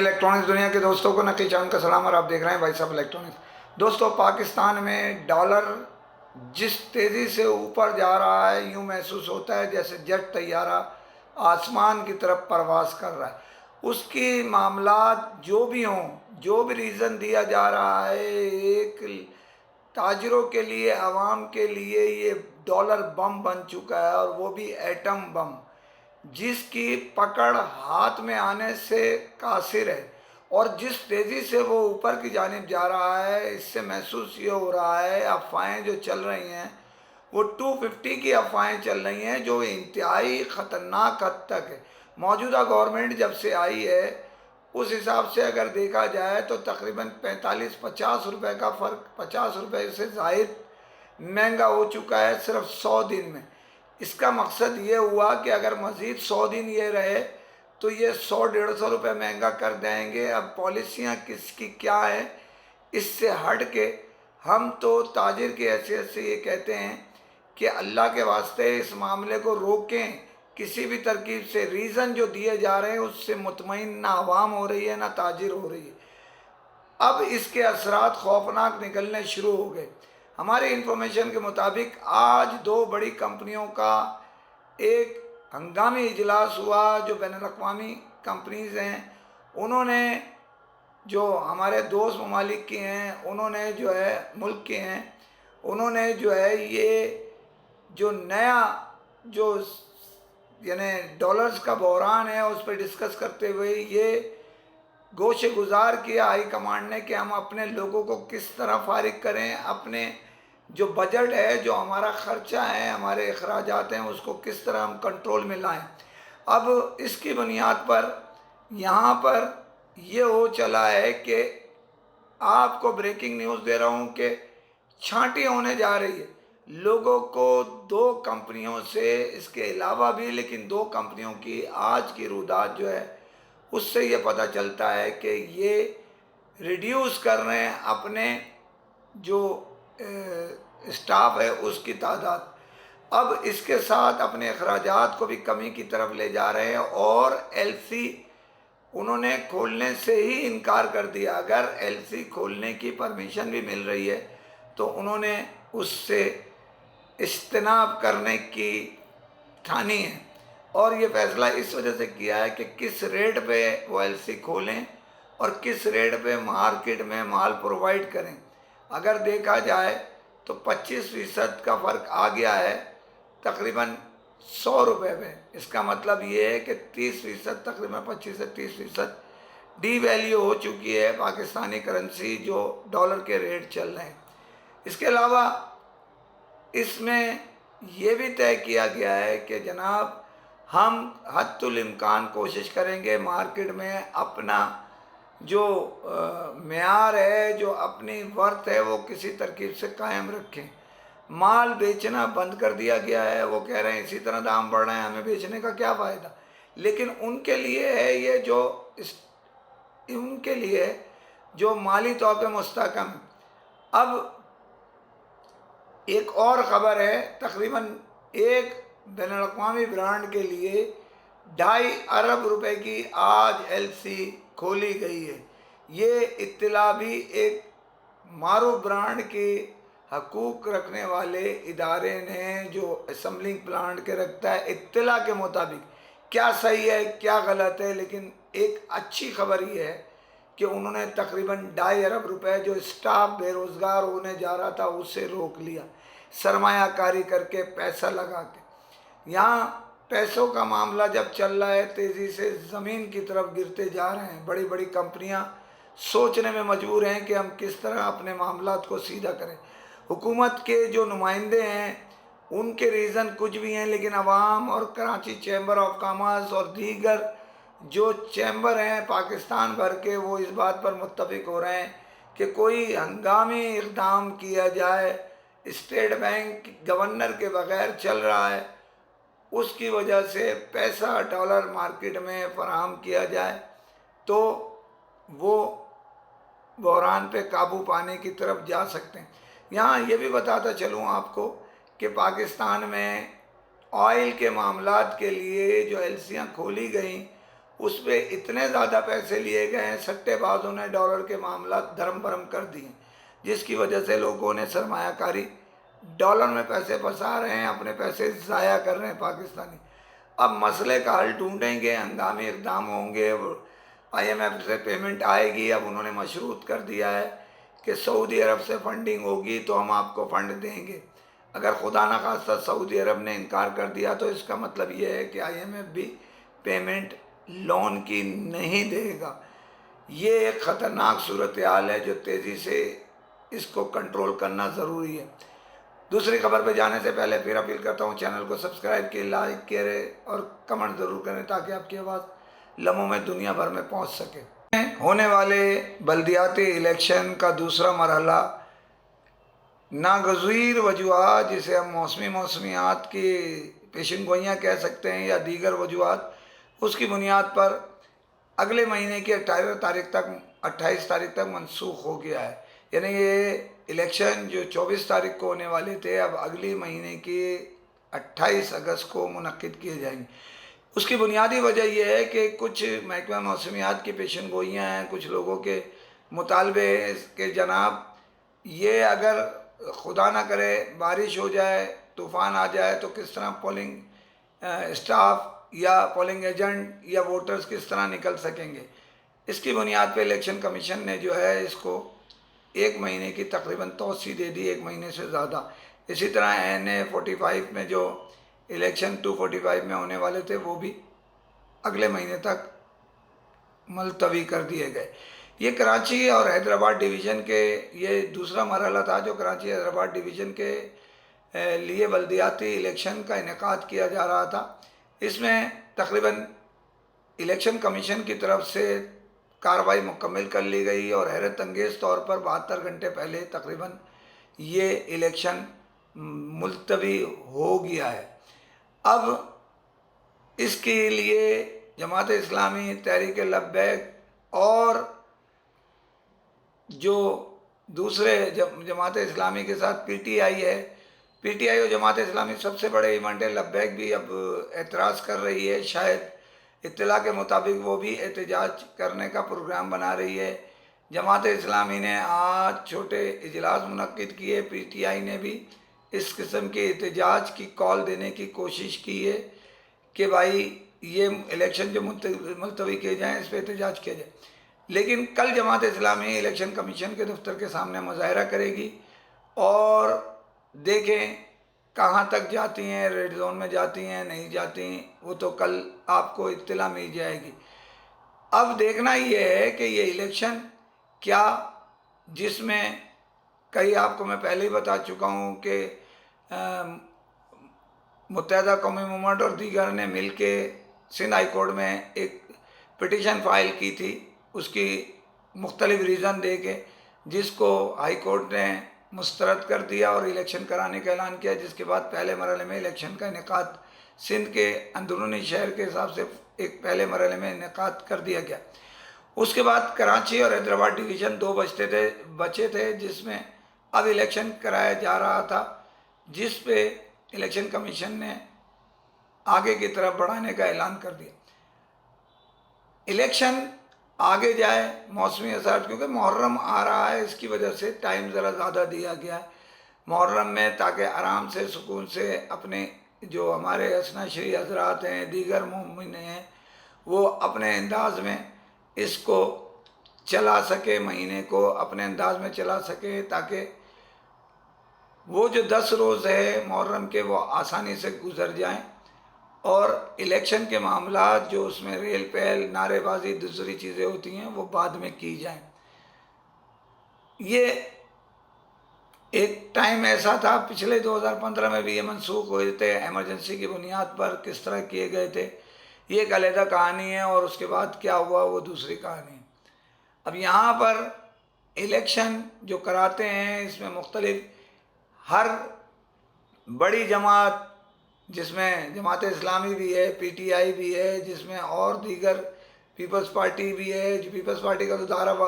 Electronics दुनिया के दोस्तों को नकी चांद का सलाम और आप देख रहे हैं भाई साहब इलेक्ट्रॉनिक्स। दोस्तों, पाकिस्तान में डॉलर जिस तेज़ी से ऊपर जा रहा है, यूँ महसूस होता है जैसे जेट तैयारा आसमान की तरफ परवास कर रहा है। उसकी मामलात जो भी हों, जो भी रीज़न दिया जा रहा है, एक ताजरों के लिए, आवाम के लिए ये डॉलर बम बन चुका है, और वो भी एटम बम, जिसकी पकड़ हाथ में आने से कासिर है। और जिस तेज़ी से वो ऊपर की जानिब जा रहा है, इससे महसूस ये हो रहा है, अफवाहें जो चल रही हैं वो 250 की अफवाहें चल रही हैं, जो इंतहाई ख़तरनाक हद तक है। मौजूदा गवर्नमेंट जब से आई है, उस हिसाब से अगर देखा जाए तो तकरीबन 45-50 रुपए का फ़र्क, 50 रुपए से ज़ायद महंगा हो चुका है सिर्फ 100 दिन में। इसका मकसद ये हुआ कि अगर मज़ीद 100 दिन ये रहे तो ये 100-150 रुपये महंगा कर देंगे। अब पॉलिसियाँ किसकी क्या है, इससे हट के हम तो ताजिर की हैसियत से ये कहते हैं कि अल्लाह के वास्ते इस मामले को रोकें किसी भी तरकीब से। रीज़न जो दिए जा रहे हैं उससे मुतमईन ना आवाम हो रही है ना ताजिर हो रही है। अब इसके असरात खौफनाक निकलने शुरू हो गए। हमारी इंफॉर्मेशन के मुताबिक आज दो बड़ी कंपनियों का एक हंगामी इजलास हुआ, जो बैनुल-अक़वामी कंपनीज़ हैं। उन्होंने, जो हमारे दोस्त ममालिक की हैं, उन्होंने जो है मुल्क के हैं, उन्होंने जो है ये जो नया जो यानी डॉलर्स का बहरान है उस पर डिस्कस करते हुए ये गोशे गुजार किया हाई कमांड ने कि हम अपने लोगों को किस तरह फारिग करें, अपने जो बजट है, जो हमारा ख़र्चा है, हमारे अखराजात हैं, उसको किस तरह हम कंट्रोल में लाएं। अब इसकी बुनियाद पर यहाँ पर ये हो चला है कि आपको ब्रेकिंग न्यूज़ दे रहा हूँ कि छांटी होने जा रही है लोगों को दो कंपनियों से, इसके अलावा भी, लेकिन दो कंपनियों की आज की रुदात जो है उससे ये पता चलता है कि ये रिड्यूस कर रहे हैं अपने जो स्टाफ है उसकी तादाद। अब इसके साथ अपने अखराजात को भी कमी की तरफ ले जा रहे हैं, और एलसी उन्होंने खोलने से ही इनकार कर दिया। अगर एलसी खोलने की परमिशन भी मिल रही है तो उन्होंने उससे इज्तनाब करने की ठानी है। और ये फैसला इस वजह से किया है कि किस रेट पे वो एलसी खोलें और किस रेट पे मार्केट में माल प्रोवाइड करें। अगर देखा जाए तो 25% का फ़र्क आ गया है तकरीबन 100 रुपये में। इसका मतलब ये है कि 30%, तकरीबन 25 से 30% डी वैल्यू हो चुकी है पाकिस्तानी करेंसी, जो डॉलर के रेट चल रहे हैं। इसके अलावा इसमें यह भी तय किया गया है कि जनाब, हम हद्दुल इम्कान कोशिश करेंगे मार्केट में अपना जो मेयार है, जो अपनी वर्थ है, वो किसी तरकीब से कायम रखें। माल बेचना बंद कर दिया गया है। वो कह रहे हैं इसी तरह दाम बढ़ रहे हैं, हमें बेचने का क्या फ़ायदा। लेकिन उनके लिए है ये, जो उनके लिए जो माली तौर पे मुस्तहकम है। अब एक और ख़बर है, तकरीबन एक बैनुल-अक़वामी ब्रांड के लिए 2.5 अरब रुपए की आज एलसी खोली गई है। ये इत्तला भी एक मारूफ ब्रांड के हकूक़ रखने वाले इदारे ने, जो असम्बलिंग प्लांट के रखता है, इत्तला के मुताबिक, क्या सही है क्या गलत है, लेकिन एक अच्छी खबर ये है कि उन्होंने तकरीबन 2.5 अरब रुपए जो स्टाफ बेरोज़गार होने जा रहा था उससे रोक लिया, सरमायाकारी करके, पैसा लगा के। यहाँ पैसों का मामला जब चल रहा है, तेज़ी से ज़मीन की तरफ गिरते जा रहे हैं। बड़ी बड़ी कंपनियाँ सोचने में मजबूर हैं कि हम किस तरह अपने मामलात को सीधा करें। हुकूमत के जो नुमाइंदे हैं उनके रीज़न कुछ भी हैं, लेकिन अवाम और कराची चैम्बर ऑफ कॉमर्स और दीगर जो चैम्बर हैं पाकिस्तान भर के, वो इस बात पर मुत्तफ़िक हो रहे हैं कि कोई हंगामी इक़दाम किया जाए। स्टेट बैंक गवर्नर के बग़ैर चल रहा है, उसकी वजह से पैसा डॉलर मार्केट में फ़राहम किया जाए तो वो बहरान पे काबू पाने की तरफ जा सकते हैं। यहाँ ये भी बताता चलूँ आपको कि पाकिस्तान में ऑयल के मामलात के लिए जो एलसियाँ खोली गई उस पे इतने ज़्यादा पैसे लिए गए हैं, सट्टेबाजों ने डॉलर के मामला धर्म भरम कर दिए, जिसकी वजह से लोगों ने सरमायाकारी डॉलर में पैसे फंसा रहे हैं, अपने पैसे ज़ाया कर रहे हैं पाकिस्तानी। अब मसले का हल ढूंढेंगे, हंगामी इक़दाम होंगे, IMF से पेमेंट आएगी। अब उन्होंने मशरूत कर दिया है कि सऊदी अरब से फंडिंग होगी तो हम आपको फ़ंड देंगे। अगर खुदा न खास्ता सऊदी अरब ने इनकार कर दिया तो इसका मतलब ये है कि IMF भी पेमेंट लोन की नहीं देगा। ये एक ख़तरनाक सूरत हाल है जो तेज़ी से इसको कंट्रोल करना ज़रूरी है। दूसरी खबर पे जाने से पहले फिर अपील करता हूँ, चैनल को सब्सक्राइब किए, लाइक करें और कमेंट ज़रूर करें ताकि आपकी आवाज़ लम्हों में दुनिया भर में पहुँच सके। होने वाले बल्दियाती इलेक्शन का दूसरा मरहला नागज़ीर वजूहात, जिसे हम मौसमियात की पेशन गोइयाँ कह सकते हैं या दीगर वजूहात, उसकी बुनियाद पर अगले महीने की 28 तारीख तक मनसूख हो गया है। यानी ये इलेक्शन जो 24 तारीख को होने वाले थे, अब अगली महीने की 28 अगस्त को मुनक्किद किए जाएंगे। उसकी बुनियादी वजह यह है कि कुछ महकमा मौसमियात की पेशन गोइयाँ हैं, कुछ लोगों के मुतालबे के जनाब, ये अगर खुदा ना करे बारिश हो जाए, तूफ़ान आ जाए तो किस तरह पोलिंग स्टाफ या पोलिंग एजेंट या वोटर्स किस तरह निकल सकेंगे। इसकी बुनियाद पे इलेक्शन कमीशन ने जो है इसको 1 महीने की तकरीबन तौसी दे दी, 1 महीने से ज़्यादा। इसी तरह NA 45 में जो इलेक्शन 245 में होने वाले थे वो भी अगले महीने तक मुलतवी कर दिए गए। ये कराची और हैदराबाद डिवीज़न के ये दूसरा मरहला था जो कराची हैदराबाद डिवीज़न के लिए बल्दियाती इलेक्शन का इनेकाद किया जा रहा था। इसमें तकरीबन इलेक्शन कमीशन की तरफ से कार्रवाई मुकम्मल कर ली गई और हैरत अंगेज़ तौर पर 72 घंटे पहले तकरीबन ये इलेक्शन मुलतवी हो गया है। अब इसके लिए जमात इस्लामी, तहरीक लब्बैक और जो दूसरे जमात इस्लामी के साथ PTI है, PTI और जमात इस्लामी सबसे बड़े इवेंट है। लब्बैक भी अब एतराज़ कर रही है, शायद इत्तला के मुताबिक वो भी एहतजाज करने का प्रोग्राम बना रही है। जमात इस्लामी ने आज छोटे इजलास मुनक्किद किए, PTI ने भी इस किस्म के एहतजाज की कॉल देने की कोशिश की है कि भाई ये इलेक्शन जो मुलतवी किए जाएँ, इस पर एहतजाज किया जाए। लेकिन कल जमात इस्लामी इलेक्शन कमीशन के दफ्तर के सामने मुजाहरा करेगी और देखें कहाँ तक जाती हैं, रेड जोन में जाती हैं, नहीं जाती, वो तो कल आपको इत्तला मिल जाएगी। अब देखना ये है कि ये इलेक्शन क्या, जिसमें कई आपको मैं पहले ही बता चुका हूँ कि मुत्तहदा कौमी मूवमेंट और दीगर ने मिल के सिंध हाई कोर्ट में एक पिटीशन फाइल की थी, उसकी मुख्तलिफ रीज़न दे के, जिसको हाई कोर्ट ने मुस्तरद कर दिया और इलेक्शन कराने का ऐलान किया, जिसके बाद पहले मरहले में इलेक्शन का इनेकाद सिंध के अंदरूनी शहर के हिसाब से एक पहले मरहले में इनेकाद कर दिया गया। उसके बाद कराची और हैदराबाद डिवीज़न 2 बचे थे जिसमें अब इलेक्शन कराया जा रहा था, जिस पे इलेक्शन कमीशन ने आगे की तरफ बढ़ाने का ऐलान कर दिया। इलेक्शन आगे जाए मौसमी असर, क्योंकि मुहर्रम आ रहा है, इसकी वजह से टाइम ज़रा ज़्यादा दिया गया है मुहर्रम में, ताकि आराम से सुकून से अपने जो हमारे असना शरी हजरात हैं, दीगर मोमिन हैं, वो अपने अंदाज में इसको चला सके, महीने को अपने अंदाज में चला सके, ताकि वो जो 10 रोज़ है मुहर्रम के वो आसानी से गुजर जाएं और इलेक्शन के मामला जो उसमें रेल पहल, नारेबाजी, दूसरी चीज़ें होती हैं वो बाद में की जाएं। ये एक टाइम ऐसा था, पिछले 2015 में भी ये मनसूख हुए थे, एमरजेंसी की बुनियाद पर किस तरह किए गए थे, ये एक अलहदा कहानी है और उसके बाद क्या हुआ वो दूसरी कहानी है। अब यहाँ पर इलेक्शन जो कराते हैं इसमें मुख्तलिफ हर बड़ी जमात, जिसमें जमात इस्लामी भी है, PTI भी है, जिसमें और दीगर पीपल्स पार्टी भी है। जो पीपल्स पार्टी का तो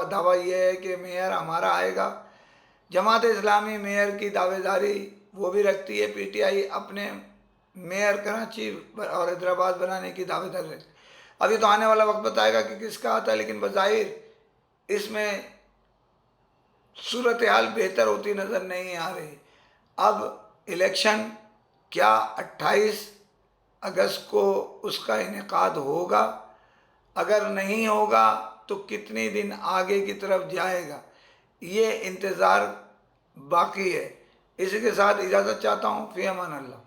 दावा ये है कि मेयर हमारा आएगा। जमात इस्लामी मेयर की दावेदारी वो भी रखती है, PTI अपने मेयर कराची और हैदराबाद बनाने की दावेदारी रखती है। अभी तो आने वाला वक्त बताएगा कि किसका आता है, लेकिन बज़ाहिर इसमें सूरत हाल बेहतर होती नज़र नहीं आ रही। अब इलेक्शन क्या 28 अगस्त को उसका इनेकाद होगा, अगर नहीं होगा तो कितने दिन आगे की तरफ जाएगा, ये इंतज़ार बाकी है। इसी के साथ इजाज़त चाहता हूँ। फ़ी अमान अल्लाह।